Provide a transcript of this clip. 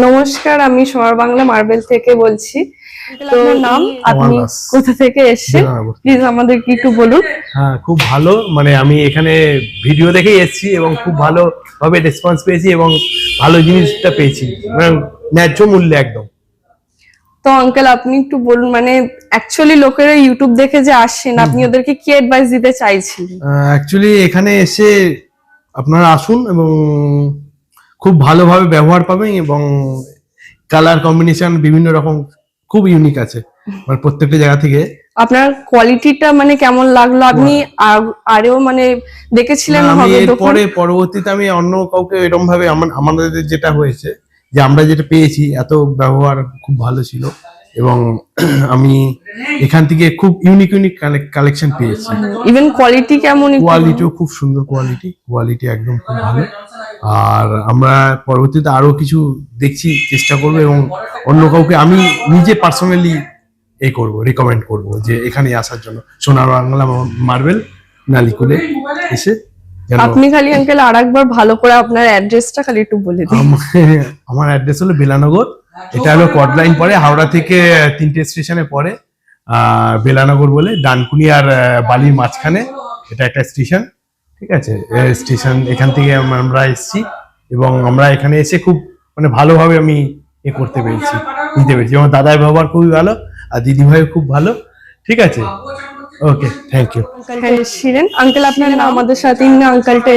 নমস্কার, আমি সোনার বাংলা মার্বেল থেকে বলছি। তো নাম, আপনি কোথা থেকে এসেছেন, প্লিজ আমাদেরকে একটু বলুন। হ্যাঁ, খুব ভালো, মানে আমি এখানে ভিডিও দেখেই এসেছি এবং খুব ভালো ভাবে রেসপন্স পেয়েছি এবং ভালো জিনিসটা পেয়েছি, মানে ন্যায্য মূল্যে একদম। তো আঙ্কেল আপনি একটু বলুন, মানে অ্যাকচুয়ালি লোকেরা ইউটিউব দেখে যে আসেন, আপনি ওদেরকে কি অ্যাডভাইস দিতে চাইছেন? অ্যাকচুয়ালি এখানে এসে আপনারা আসুন এবং খুব ভালোভাবে ব্যবহার পাবেন এবং কালার কম্বিনেশন বিভিন্ন রকম খুব ইউনিক আছে, মানে প্রত্যেকটা জায়গা থেকে। আপনার কোয়ালিটিটা মানে কেমন লাগলো? আপনি আরেও মানে দেখেছিলেন হবে পরে পরবর্তীতে আমি অন্য কাউকে এরকম ভাবে আমাদের যেটা হয়েছে যে আমরা যেটা পেয়েছি, এত ব্যবহার খুব ভালো ছিল এবং আমি এখান থেকে খুব ইউনিক কালেকশন পেয়েছি। ইভেন কোয়ালিটি কেমন? কোয়ালিটিও খুব সুন্দর, কোয়ালিটি একদম খুব ভালো। আর আমরা পরবর্তীতে আরো কিছু দেখছি, চেষ্টা করবো এবং অন্য কাউকে আমি নিজে পার্সোনালি করব, রিকমেন্ড করব যে এখানে আসার জন্য, সোনার বাংলা মার্বেল নালিকুলে এসে। আপনি খালি আঙ্কেল আরেকবার ভালো করে আপনার অ্যাড্রেসটা খালি একটু বলে দিন। আমার অ্যাড্রেস হলো বেলানগর, এটা হলো কট লাইন পরে, হাওড়া থেকে 3টে স্টেশনে পরে বেলানগর বলে, ডানকুনি আর বালির মাঝখানে এটা একটা স্টেশন, ঠিক আছে। স্টেশন এখান থেকে আমরা এসেছি এবং আমরা এখানে এসে খুব মানে ভালোভাবে আমি করতে পেরেছি, নিতে পেরেছি। আমার দাদার ব্যবহার খুবই ভালো আর দিদিভাই খুব ভালো, ঠিক আছে। ওকে, থ্যাংক ইউ। আঙ্কেল আপনার আমাদের সাথে আঙ্কেলটা